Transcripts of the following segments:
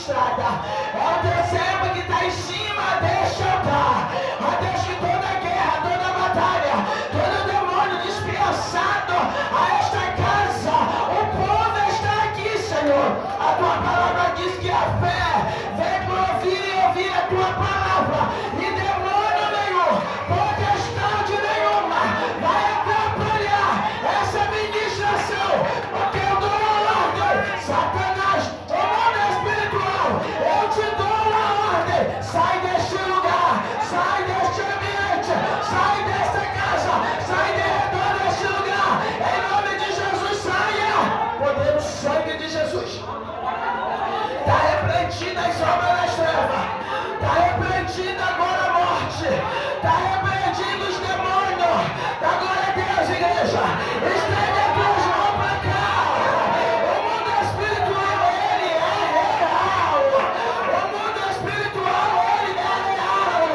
ministrada. É o teu servo que está em cima deste altar. Ó Deus, que toda guerra, toda batalha, todo demônio despedaçado a esta casa, o povo está aqui, Senhor. A tua palavra diz que a fé vem por ouvir e ouvir a tua palavra. E demônio nenhum, potestade nenhuma vai atrapalhar essa ministração, porque eu dou a ordem, Satanás, o mundo espiritual, eu te dou a ordem, sai deste lugar, sai deste ambiente, sai desta casa, sai de redor deste lugar, em nome de Jesus, saia, poder do sangue de Jesus. Está repreendida as obras das trevas, está repreendida agora a morte, está repreendido os demônios. Dá glória a Deus, igreja. Estende as tuas mãos para cá. O mundo espiritual, ele é real. O mundo espiritual, ele é real.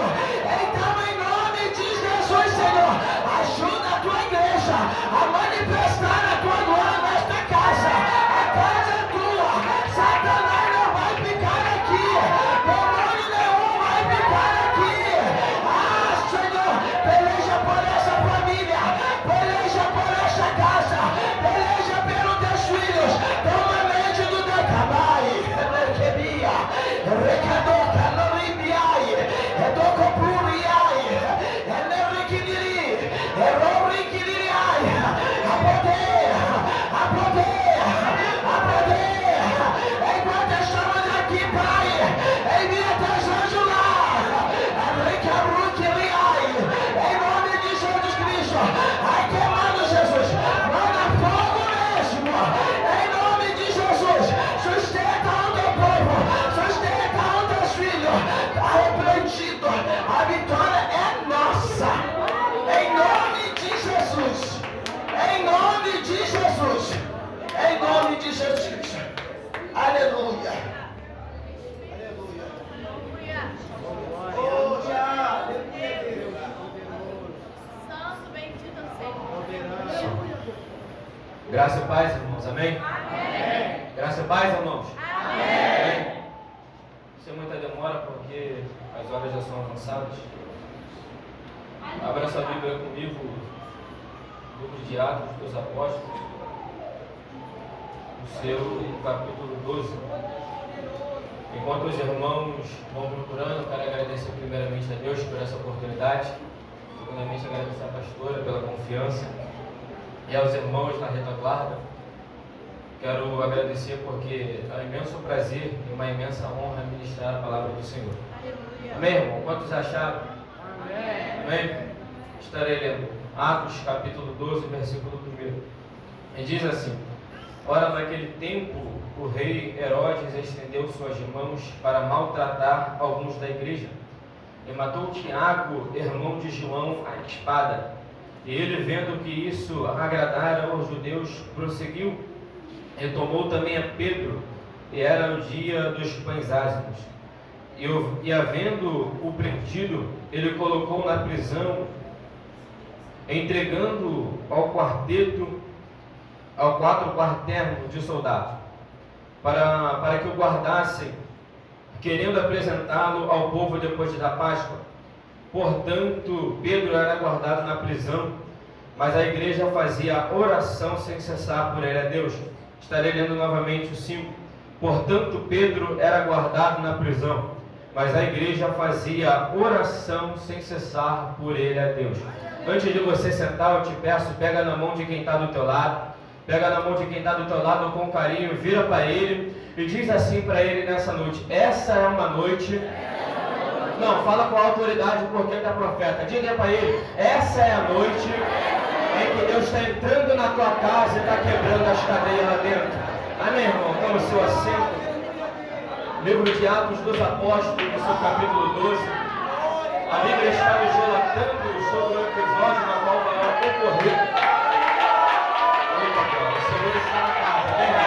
Então, em nome de Jesus, Senhor, ajuda a tua igreja a manifestar a tua glória nesta casa. A casa é tua. Satanás não vai ficar aqui. Demônio nenhum vai ficar aqui. Ah, Senhor, peleja por essa família, peleja por esta casa, peleja pelos teus filhos. Toma a mente do Decabai, Requebia, Recadoca, Loribiai, Redocopuriai, Eneriquiri, Eroriquiriai, a poder, a poder, a poder. Enquanto estamos aqui, Pai, envia teus anjos lá, em nome de Jesus Cristo, ai queimando Jesus, manda fogo mesmo, em nome de Jesus, sustenta o teu povo, sustenta os teus filhos, está repreendido, a vitória é nossa, em nome de Jesus, em nome de Jesus, em nome de Jesus Cristo, aleluia. Santo, bendito seja. Graça e paz, irmãos. Amém? Amém. Graça e paz, irmãos. Amém. Sem muita demora, porque as horas já são avançadas. Abra sua Bíblia comigo, livro de Atos dos Apóstolos, o seu capítulo 12. Enquanto os irmãos vão procurando, quero agradecer primeiramente a Deus por essa oportunidade. Segundamente, agradecer à pastora pela confiança e aos irmãos na retaguarda. Quero agradecer porque é um imenso prazer e uma imensa honra ministrar a palavra do Senhor. Aleluia. Amém, irmão? Quantos acharam? Amém. Amém? Estarei lendo Atos capítulo 12, versículo 1. E diz assim: Ora, naquele tempo, o rei Herodes estendeu suas mãos para maltratar alguns da igreja, e matou Tiago, irmão de João, à espada. E ele, vendo que isso agradara aos judeus, prosseguiu, e tomou também a Pedro, e era o dia dos pães ázimos. E havendo-o prendido, ele colocou na prisão, entregando ao quatro quarternos de soldados, para que o guardassem, querendo apresentá-lo ao povo depois da Páscoa. Portanto, Pedro era guardado na prisão, mas a igreja fazia oração sem cessar por ele a Deus. Estarei lendo novamente o 5. Portanto, Pedro era guardado na prisão, mas a igreja fazia oração sem cessar por ele a Deus. Antes de você sentar, eu te peço, pega na mão de quem está do teu lado, pega na mão de quem está do teu lado com carinho, vira para ele e diz assim para ele nessa noite: essa é uma noite... Não, fala com a autoridade porque é profeta. Diga para ele: essa é a noite em que Deus está entrando na tua casa e está quebrando as cadeias lá dentro. Amém, irmão? Toma o seu assento. Livro de Atos dos Apóstolos, no seu capítulo 12. A Bíblia está nos relatando sobre o episódio na qual vai ocorrer. O Senhor está na casa, vem lá.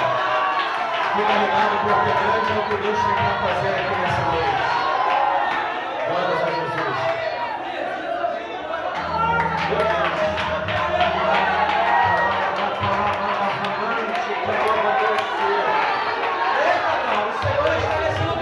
Fica ligado porque grande é o que Deus tem para fazer aqui nessa noite. Glórias a Jesus. Meu Deus. Eita, não, o Senhor está nesse lugar.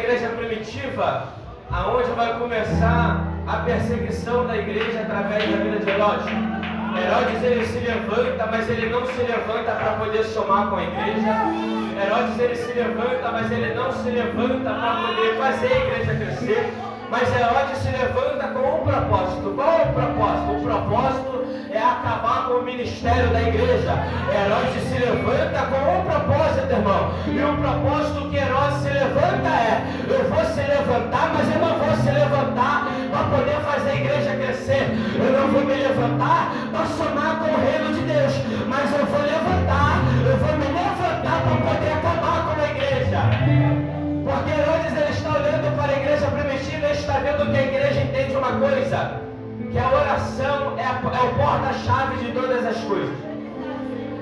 igreja primitiva, aonde vai começar a perseguição da igreja através da vida de Herodes. Herodes, ele se levanta, mas ele não se levanta para poder somar com a igreja. Herodes, ele se levanta, mas ele não se levanta para poder fazer a igreja crescer. Mas Herodes se levanta com um propósito. Qual é o propósito? O propósito é acabar com o ministério da igreja. Herodes se levanta com um propósito, irmão. E o propósito que Herodes se levanta é: eu vou se levantar, mas eu não vou se levantar para poder fazer a igreja crescer. Eu não vou me levantar para somar com o reino de Deus, mas eu vou me levantar para poder acabar com a igreja. Porque Herodes, ele está olhando para a igreja primitiva e está vendo que a igreja entende uma coisa, que a oração é o porta-chave de todas as coisas.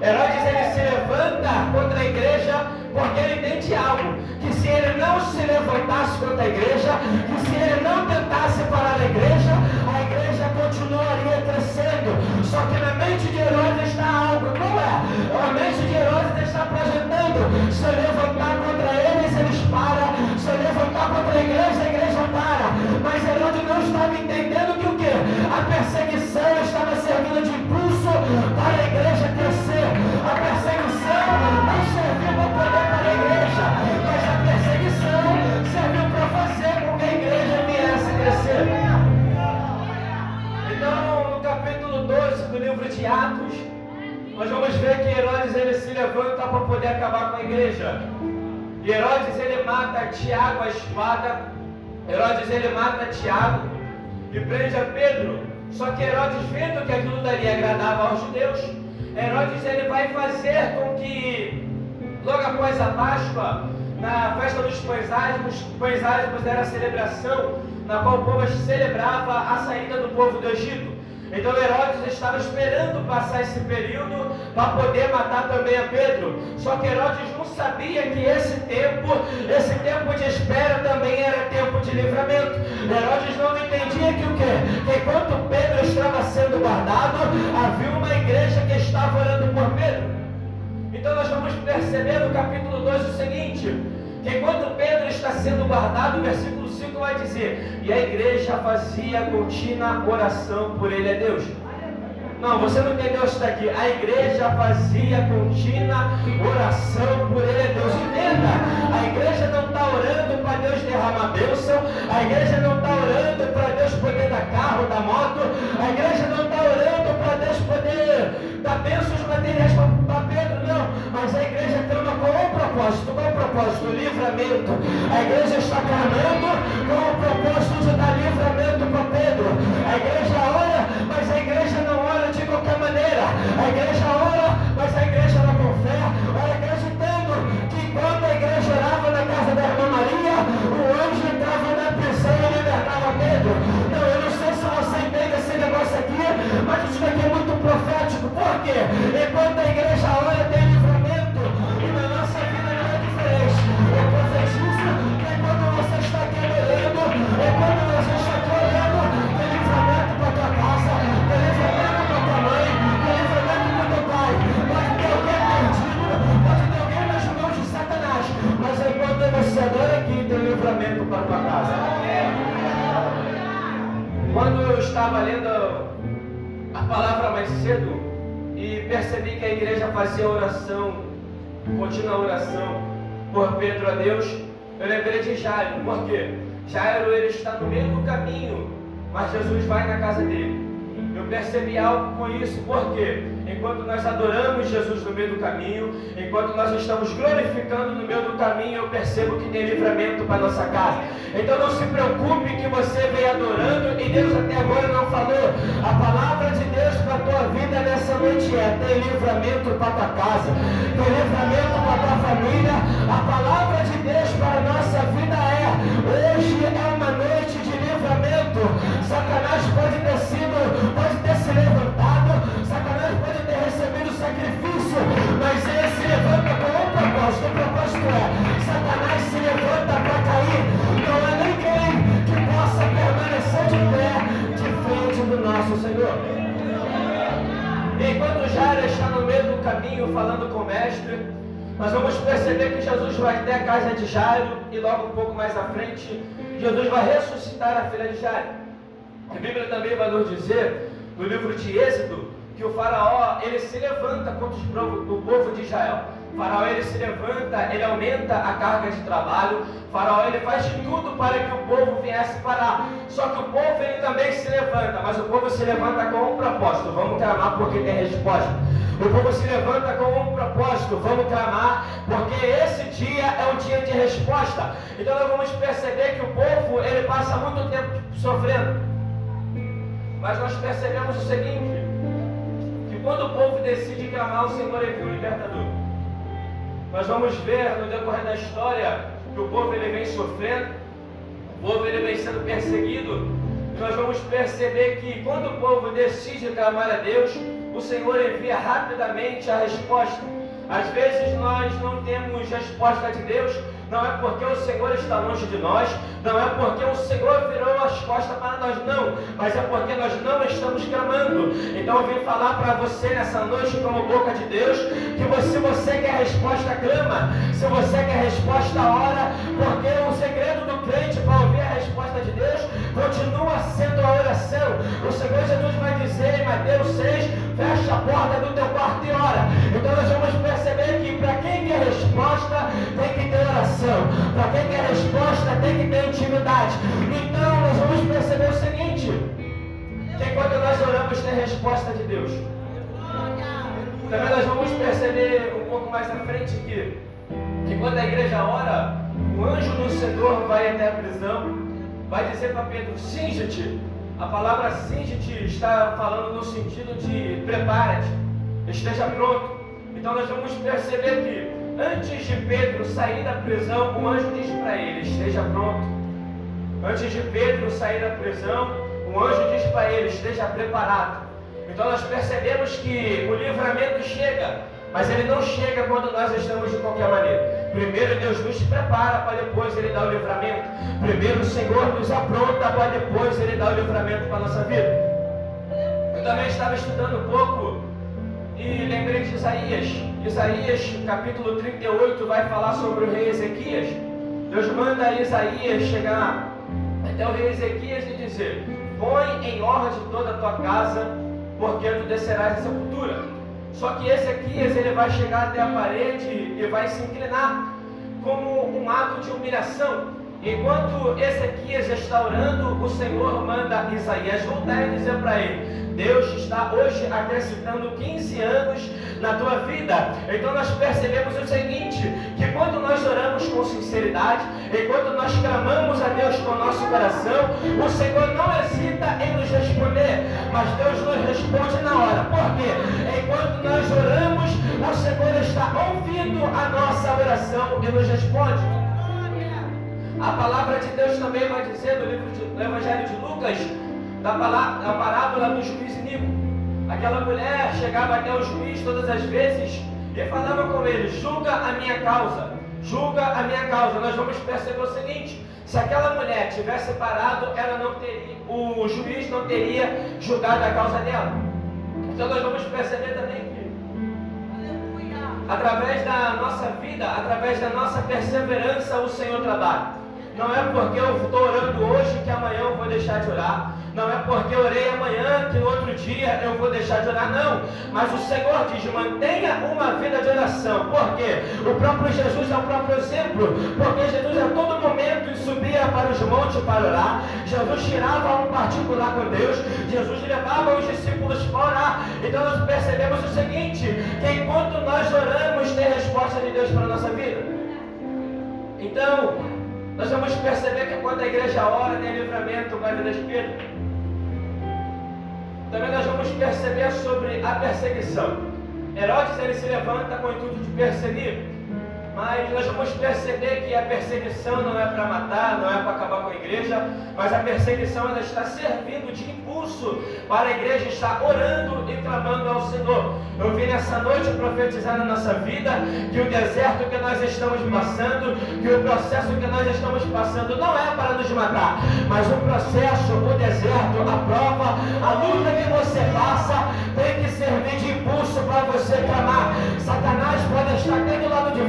Herodes, ele se levanta contra a igreja porque ele entende algo, que se ele não se levantasse contra a igreja, que se ele não tentasse parar a igreja continuaria crescendo. Só que na mente de Herodes está algo, não é? A mente de Herodes está projetando: se eu levantar contra eles param, se eu levantar contra a igreja para. Mas Herodes não estava entendendo que o quê? A perseguição estava servindo de impulso para a igreja crescer. A perseguição não serviu para poder para a igreja, mas a perseguição serviu para fazer com que a igreja viesse crescer. Então, no capítulo 12 do livro de Atos, nós vamos ver que Herodes, ele se levanta para poder acabar com a igreja. E Herodes, ele mata Tiago à espada. Herodes, ele mata Tiago e prende a Pedro. Só que Herodes, vendo que aquilo dali agradava aos judeus, Herodes, ele vai fazer com que, logo após a Páscoa, na festa dos pães ázimos era a celebração na qual o povo celebrava a saída do povo do Egito. Então Herodes estava esperando passar esse período para poder matar também a Pedro. Só que Herodes não sabia que esse tempo de espera também era tempo de livramento. Herodes não entendia que o quê? Que enquanto Pedro estava sendo guardado, havia uma igreja que estava orando por Pedro. Então nós vamos perceber no capítulo 2 o seguinte: que enquanto Pedro está sendo guardado, o versículo 5 vai dizer: e a igreja fazia contínua oração por ele a Deus. Não, você não entendeu isso daqui. A igreja fazia contínua oração por ele a Deus. Entenda, a igreja não está orando para Deus derramar bênção, a igreja não está orando para Deus poder dar carro, dar moto, a igreja não está orando para Deus poder dar bênçãos materiais para Pedro, não. Mas a igreja clama com um propósito. Qual é o propósito? Livramento. A igreja está clamando com o propósito de dar livramento para Pedro. A igreja ora, mas a igreja não ora de qualquer maneira. A igreja ora, mas a igreja ora com fé, ora acreditando que quando a igreja orava na casa da irmã Maria, o anjo entrava na prisão e libertava Pedro. Não, eu não sei se você entende esse negócio aqui, mas isso daqui é muito profético. Por quê? Enquanto a igreja ora, tem livramento, e na nossa vida não é diferente. Eu profetizo que enquanto você está aqui orando, enquanto você está aqui orando, tem livramento para tua casa, tem livramento para tua mãe, tem livramento para teu pai. Pode ter alguém perdido, pode ter alguém nas mãos de Satanás, mas enquanto você adora aqui, tem livramento para tua casa. Quando eu estava lendo a palavra mais cedo e percebi que a igreja fazia oração, contínua oração por Pedro a Deus, eu lembrei de Jairo. Por quê? Jairo, ele está no meio do caminho, mas Jesus vai na casa dele. Eu percebi algo com isso, porque enquanto nós adoramos Jesus no meio do caminho, enquanto nós estamos glorificando no meio do caminho, eu percebo que tem livramento para nossa casa. Então não se preocupe que você vem adorando e Deus até agora não falou. A palavra de Deus para a tua vida nessa noite é: tem livramento para a tua casa, tem livramento para a tua família. A palavra de Deus para a nossa vida é: hoje é uma noite de livramento. Satanás pode ter se levantado, Satanás pode ter recebido sacrifício, mas ele se levanta com um propósito. O propósito é: Satanás se levanta para cair. Não há ninguém que possa permanecer de pé de frente do nosso Senhor. Enquanto Jairo está no meio do caminho falando com o mestre, nós vamos perceber que Jesus vai até a casa de Jairo e logo um pouco mais à frente, Jesus vai ressuscitar a filha de Jairo. A Bíblia também vai nos dizer, no livro de Êxodo, que o faraó, ele se levanta contra o povo de Israel. O faraó, ele se levanta, ele aumenta a carga de trabalho. O faraó, ele faz de tudo para que o povo viesse parar. Só que o povo, ele também se levanta, mas o povo se levanta com um propósito: vamos clamar porque tem resposta. O povo se levanta com um propósito: vamos clamar porque esse dia é um dia de resposta. Então nós vamos perceber que o povo, ele passa muito tempo sofrendo. Mas nós percebemos o seguinte, que quando o povo decide clamar, o Senhor envia o libertador. Nós vamos ver no decorrer da história que o povo, ele vem sofrendo, o povo, ele vem sendo perseguido, e nós vamos perceber que quando o povo decide clamar a Deus, o Senhor envia rapidamente a resposta. Às vezes nós não temos resposta de Deus, não é porque o Senhor está longe de nós, não é porque o Senhor virou as costas para nós, não, mas é porque nós não estamos clamando. Então eu vim falar para você nessa noite, como boca de Deus, que se você quer resposta, clama. Se você quer resposta, ora, porque o segredo do crente para ouvir a resposta de Deus continua sendo a oração. O Senhor Jesus vai dizer em Mateus 6, fecha a porta do teu quarto e ora. Então nós vamos perceber que para quem quer resposta, tem que ter oração. Para quem quer resposta, tem que ter intimidade. Então nós vamos perceber o seguinte, que quando nós oramos, tem resposta de Deus. Também nós vamos perceber um pouco mais à frente que quando a igreja ora, o anjo do Senhor vai até a prisão, vai dizer para Pedro: cinge-te. A palavra cinge-te está falando no sentido de prepara-te, esteja pronto. Então nós vamos perceber que antes de Pedro sair da prisão, o anjo diz para ele: esteja pronto. Antes de Pedro sair da prisão, o anjo diz para ele: esteja preparado. Então nós percebemos que o livramento chega, mas ele não chega quando nós estamos de qualquer maneira. Primeiro Deus nos prepara para depois Ele dar o livramento. Primeiro o Senhor nos apronta para depois Ele dar o livramento para a nossa vida. Eu também estava estudando um pouco e lembrei de Isaías. Isaías capítulo 38 vai falar sobre o rei Ezequias. Deus manda Isaías chegar até o rei Ezequias e dizer: põe em ordem toda a tua casa, porque tu descerás à sepultura. Só que Ezequias, ele vai chegar até a parede e vai se inclinar como um ato de humilhação. Enquanto Ezequias está orando, o Senhor manda Isaías voltar e dizer para ele: Deus está hoje acrescentando 15 anos na tua vida. Então nós percebemos o seguinte, que quando nós oramos com sinceridade, enquanto nós clamamos a Deus com o nosso coração, o Senhor não hesita em nos responder, mas Deus nos responde na hora. Por quê? Enquanto nós oramos, o Senhor está ouvindo a nossa oração e nos responde. A palavra de Deus também vai dizer no livro do Evangelho de Lucas, a parábola do juiz iníquo. Aquela mulher chegava até o juiz todas as vezes e falava com ele: julga a minha causa, julga a minha causa. Nós vamos perceber o seguinte: se aquela mulher tivesse parado, o juiz não teria julgado a causa dela. Então nós vamos perceber também que através da nossa vida, através da nossa perseverança, o Senhor trabalha. Não é porque eu estou orando hoje que amanhã eu vou deixar de orar. Não é porque eu orei amanhã que no outro dia eu vou deixar de orar, não. Mas o Senhor diz: mantenha uma vida de oração. Por quê? O próprio Jesus é o próprio exemplo. Porque Jesus a todo momento subia para os montes para orar. Jesus tirava um particular com Deus. Jesus levava os discípulos para orar. Então nós percebemos o seguinte, que enquanto nós oramos, tem resposta de Deus para a nossa vida. Então nós vamos perceber que quando a igreja ora, tem livramento para a vida de Pedro. Também nós vamos perceber sobre a perseguição. Herodes, ele se levanta com o intuito de perseguir, mas nós vamos perceber que a perseguição não é para matar, não é para acabar com a igreja, mas a perseguição ela está servindo de impulso para a igreja estar orando e clamando ao Senhor. Eu vim nessa noite profetizar na nossa vida que o deserto que nós estamos passando, que o processo que nós estamos passando não é para nos matar, mas o processo, o deserto, a prova, a luta que você passa tem que servir de impulso para você clamar. Satanás pode estar até do lado de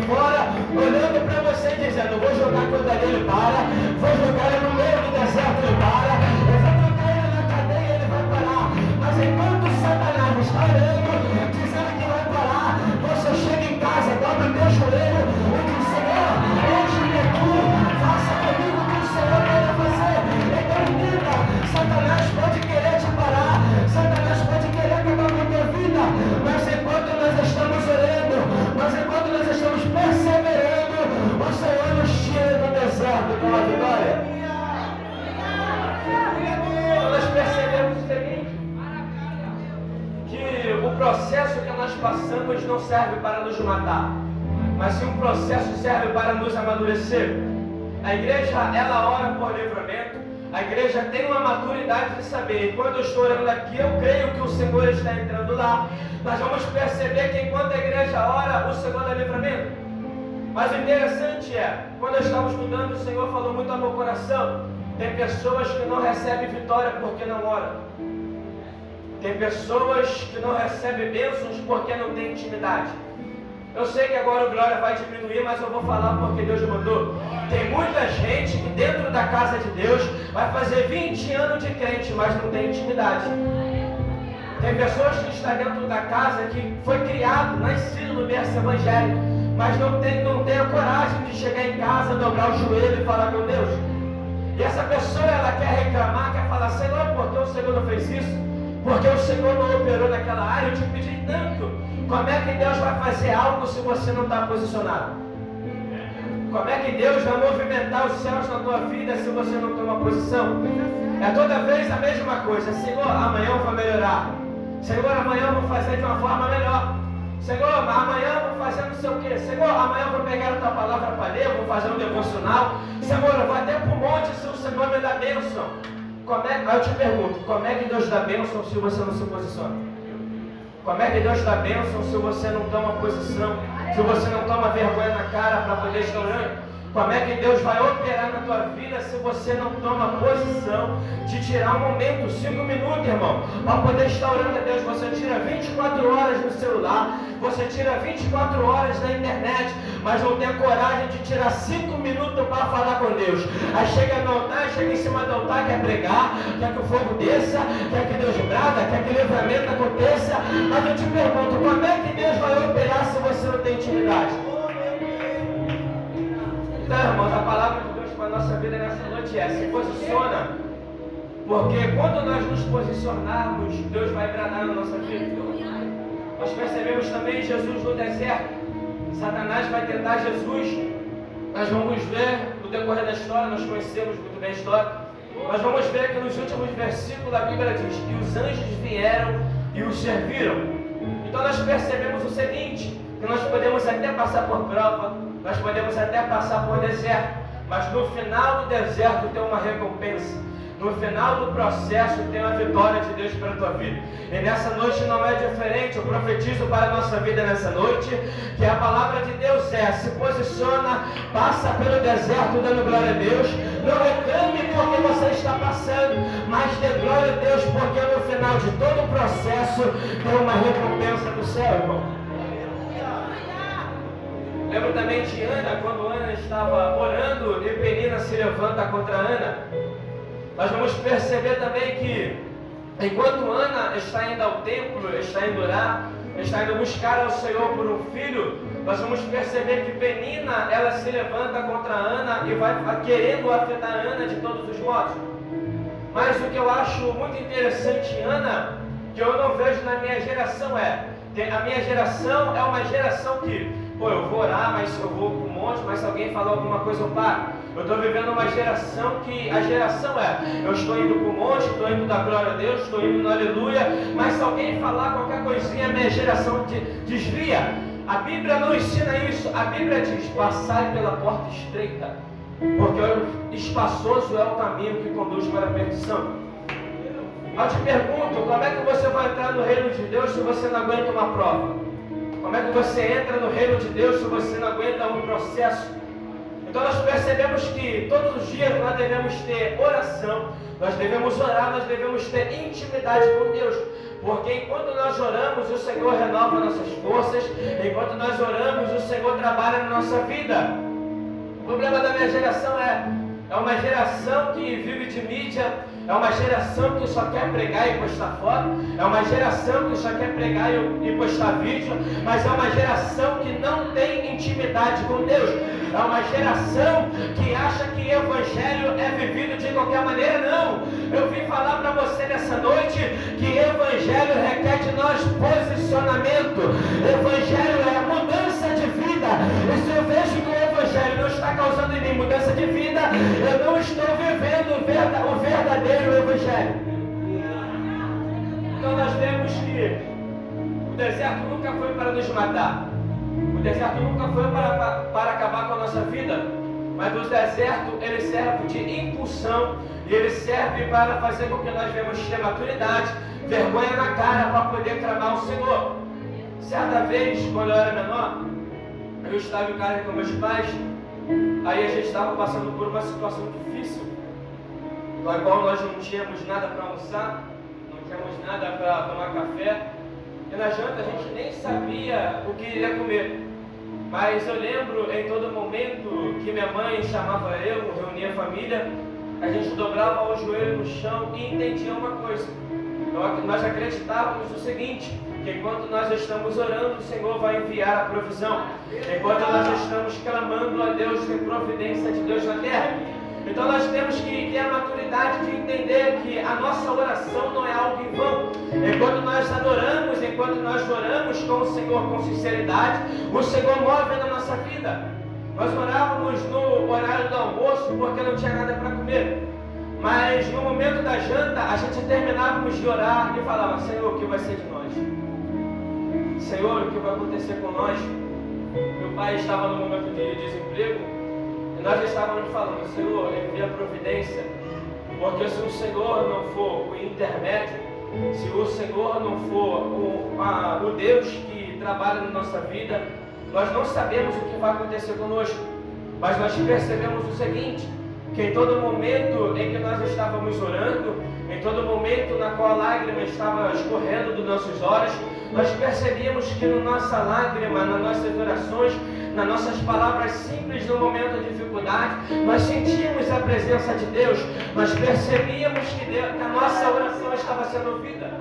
o processo que nós passamos não serve para nos matar, mas sim um processo serve para nos amadurecer. A igreja, ela ora por livramento. A igreja tem uma maturidade de saber, quando eu estou orando aqui, eu creio que o Senhor está entrando lá. Nós vamos perceber que enquanto a igreja ora, o Senhor dá livramento. Mas o interessante é, quando eu estava estudando, o Senhor falou muito ao meu coração. Tem pessoas que não recebem vitória porque não oram. Tem pessoas que não recebem bênçãos porque não têm intimidade. Eu sei que agora o glória vai diminuir, mas eu vou falar porque Deus mandou. Tem muita gente que dentro da casa de Deus vai fazer 20 anos de crente, mas não tem intimidade. Tem pessoas que estão dentro da casa que foi criado, nascido no berço evangélico, mas não tem a coragem de chegar em casa, dobrar o joelho e falar com Deus. E essa pessoa, ela quer reclamar, quer falar, Senhor, por que o Senhor não fez isso? Porque o Senhor não operou naquela área, eu te pedi tanto. Como é que Deus vai fazer algo se você não está posicionado? Como é que Deus vai movimentar os céus na tua vida se você não toma posição? É toda vez a mesma coisa. Senhor, amanhã eu vou melhorar. Senhor, amanhã eu vou fazer de uma forma melhor. Senhor, amanhã eu vou fazer não sei o quê. Senhor, amanhã eu vou pegar a tua palavra para ler, eu vou fazer um devocional. Senhor, eu vou até para o monte se o Senhor me dá bênção. Aí eu te pergunto, como é que Deus dá bênção se você não se posiciona? Como é que Deus dá bênção se você não toma posição? Se você não toma vergonha na cara para poder estar orando? Como é que Deus vai operar na tua vida se você não toma posição de tirar um momento, 5 minutos, irmão, para poder estar orando a Deus? Você tira 24 horas no celular, você tira 24 horas na internet, mas não tem a coragem de tirar 5 minutos para falar com Deus. Aí chega no altar, chega em cima do altar, quer pregar, quer que o fogo desça, quer que Deus brada, quer que o livramento aconteça. Mas eu te pergunto, como é que Deus vai operar se você não tem intimidade? Então, irmãos, a palavra de Deus para a nossa vida nessa noite é: se posiciona, porque quando nós nos posicionarmos, Deus vai bradar na nossa vida. Nós percebemos também Jesus no deserto. Satanás vai tentar Jesus. Nós vamos ver no decorrer da história, nós conhecemos muito bem a história. Nós vamos ver que nos últimos versículos a Bíblia diz que os anjos vieram e os serviram. Então nós percebemos o seguinte, que nós podemos até passar por prova, nós podemos até passar por deserto, mas no final do deserto tem uma recompensa. No final do processo tem a vitória de Deus para a tua vida. E nessa noite não é diferente. Eu profetizo para a nossa vida nessa noite que a palavra de Deus é: se posiciona, passa pelo deserto dando glória a Deus. Não reclame porque você está passando, mas dê glória a Deus, porque no final de todo o processo tem uma recompensa do céu, irmão. Lembro também de Ana, quando Ana estava orando e Penina se levanta contra Ana. Nós vamos perceber também que enquanto Ana está indo ao templo, está indo orar, está indo buscar ao Senhor por um filho, nós vamos perceber que Penina, ela se levanta contra Ana e vai querendo afetar Ana de todos os modos. Mas o que eu acho muito interessante em Ana, que eu não vejo na minha geração, a minha geração é uma geração que, eu vou orar, mas eu vou para o monte, mas se alguém falar alguma coisa eu paro. Eu estou vivendo uma geração que a geração eu estou indo para o monte, estou indo dar glória a Deus, estou indo no aleluia, mas se alguém falar qualquer coisinha, a minha geração desvia. A Bíblia não ensina isso. A Bíblia diz: passai pela porta estreita, porque espaçoso é o caminho que conduz para a perdição. Eu te pergunto, como é que você vai entrar no reino de Deus se você não aguenta uma prova? Como é que você entra no reino de Deus se você não aguenta um processo? Então nós percebemos que todos os dias nós devemos ter oração, nós devemos orar, nós devemos ter intimidade com Deus. Porque enquanto nós oramos, o Senhor renova nossas forças, enquanto nós oramos, o Senhor trabalha na nossa vida. O problema da minha geração é uma geração que vive de mídia, é uma geração que só quer pregar e postar foto, é uma geração que só quer pregar e postar vídeo, mas é uma geração que não tem intimidade com Deus. É uma geração que acha que evangelho é vivido de qualquer maneira. Não! Eu vim falar para você nessa noite que evangelho requer de nós posicionamento. Evangelho é mudança de vida. E se eu vejo que o evangelho não está causando em mim mudança de vida, eu não estou vivendo o verdadeiro evangelho. Então nós vemos que O deserto nunca foi para nos matar. O deserto nunca foi para acabar com a nossa vida. Mas o deserto, ele serve de impulsão e ele serve para fazer com que nós venhamos ter maturidade, vergonha na cara para poder clamar ao Senhor. Certa vez, quando eu era menor, eu estava em casa com meus pais, aí a gente estava passando por uma situação difícil, na qual nós não tínhamos nada para almoçar, não tínhamos nada para tomar café, e na janta a gente nem sabia o que iria comer. Mas eu lembro em todo momento que minha mãe chamava eu, reunia a família, a gente dobrava o joelho no chão e entendia uma coisa. Nós acreditávamos o seguinte, que enquanto nós estamos orando, o Senhor vai enviar a provisão. Enquanto nós estamos clamando a Deus, tem providência de Deus na terra. Então nós temos que ter a maturidade de entender que a nossa oração não é algo em vão. Enquanto nós adoramos, enquanto nós oramos com o Senhor com sinceridade, o Senhor move na nossa vida. Nós orávamos no horário do almoço porque não tinha nada para comer. Mas no momento da janta, a gente terminávamos de orar e falava: Senhor, o que vai ser de nós? Senhor, o que vai acontecer com nós? Meu pai estava no momento de desemprego e nós estávamos falando: Senhor, envia a providência, porque se o Senhor não for o intermédio, se o Senhor não for o Deus que trabalha na nossa vida, nós não sabemos o que vai acontecer conosco. Mas nós percebemos o seguinte, que em todo momento em que nós estávamos orando, em todo momento na qual a lágrima estava escorrendo dos nossos olhos, nós percebíamos que na nossa lágrima, nas nossas orações, nas nossas palavras simples no momento de dificuldade, nós sentíamos a presença de Deus, nós percebíamos que a nossa oração estava sendo ouvida.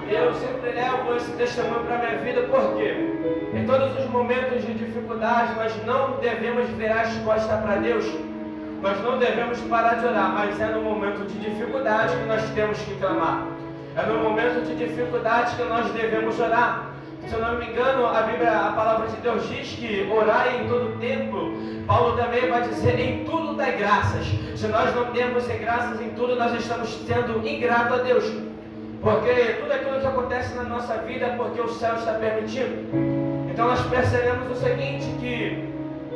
Eu sempre levo esse testemunho para a minha vida, porque em todos os momentos de dificuldade nós não devemos virar as costas para Deus. Nós não devemos parar de orar, mas é no momento de dificuldade que nós temos que clamar. É no momento de dificuldade que nós devemos orar. Se eu não me engano, a palavra de Deus diz que orar em todo tempo. Paulo também vai dizer: em tudo dai graças. Se nós não temos graças em tudo, nós estamos sendo ingratos a Deus. Porque tudo aquilo que acontece na nossa vida é porque o céu está permitindo. Então nós percebemos o seguinte, que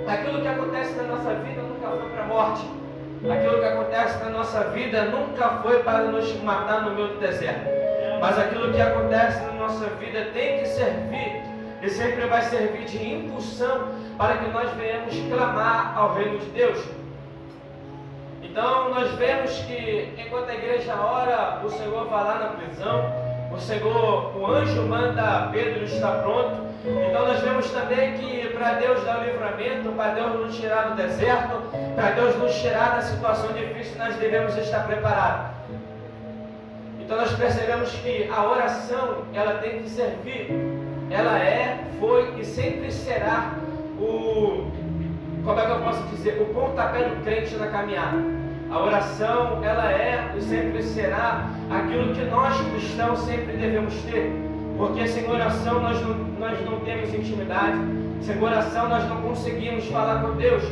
aquilo que acontece na nossa vida nunca foi para a morte. Aquilo que acontece na nossa vida nunca foi para nos matar no meio do deserto. Mas aquilo que acontece na nossa vida tem que servir, e sempre vai servir de impulsão para que nós venhamos clamar ao reino de Deus. Então nós vemos que enquanto a igreja ora, o Senhor vai lá na prisão, o anjo manda Pedro estar pronto. Então nós vemos também que para Deus dar o livramento, para Deus nos tirar do deserto, para Deus nos tirar da situação difícil, nós devemos estar preparados. Então nós percebemos que a oração, ela tem que servir, ela foi e sempre será o pontapé do crente na caminhada. A oração, ela e sempre será aquilo que nós cristãos sempre devemos ter. Porque sem oração nós não temos intimidade, sem oração nós não conseguimos falar com Deus.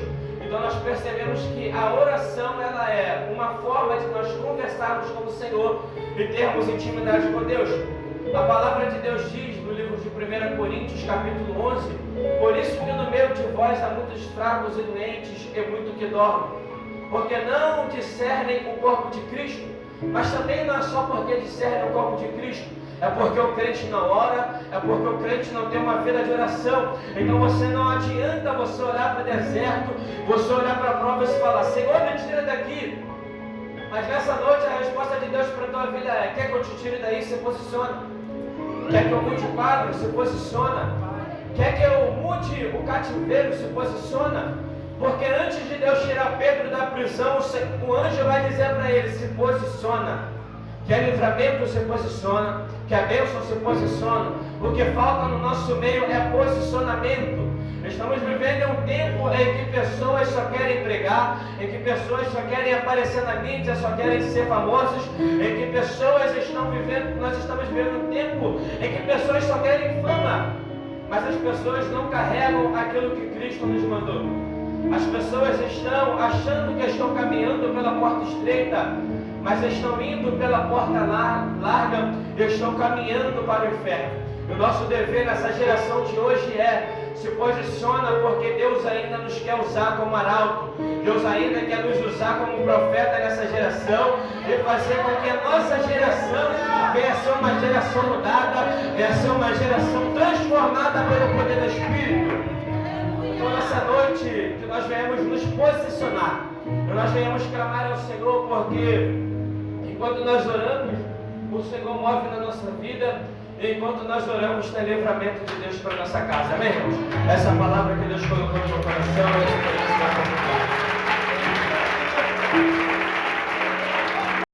Então nós percebemos que a oração, ela é uma forma de nós conversarmos com o Senhor e termos intimidade com Deus. A palavra de Deus diz no livro de 1 Coríntios, capítulo 11: por isso que no meio de vós há muitos fracos e doentes e muito que dormem, porque não discernem o corpo de Cristo. Mas também não é só porque discernem o corpo de Cristo, é porque o crente não ora, é porque o crente não tem uma vida de oração. Então você não adianta você orar para o deserto, você olhar para a prova e se falar: Senhor, me tira daqui. Mas nessa noite a resposta de Deus para a tua vida é: quer que eu te tire daí? Se posiciona. Quer que eu mude o quadro? Se posiciona. Quer que eu mude o cativeiro? Se posiciona. Porque antes de Deus tirar Pedro da prisão, o anjo vai dizer para ele: se posiciona. Quer livramento? Se posiciona. Quer bênção? Se posiciona. O que falta no nosso meio é posicionamento. Estamos vivendo um tempo em que pessoas só querem pregar, em que pessoas só querem aparecer na mídia, só querem ser famosos, em que pessoas nós estamos vivendo um tempo em que pessoas só querem fama, mas as pessoas não carregam aquilo que Cristo nos mandou. As pessoas estão achando que estão caminhando pela porta estreita, mas estão indo pela porta larga e estão caminhando para o inferno. O nosso dever nessa geração de hoje se posiciona, porque Deus ainda nos quer usar como arauto. Deus ainda quer nos usar como profeta nessa geração e fazer com que a nossa geração venha a ser uma geração mudada, venha a ser uma geração transformada pelo poder do Espírito. Então nessa noite que nós venhamos nos posicionar, que nós venhamos clamar ao Senhor, porque enquanto nós oramos, o Senhor move na nossa vida. Enquanto nós oramos, tem livramento de Deus para a nossa casa. Amém, irmãos? Essa palavra que Deus colocou no meu coração.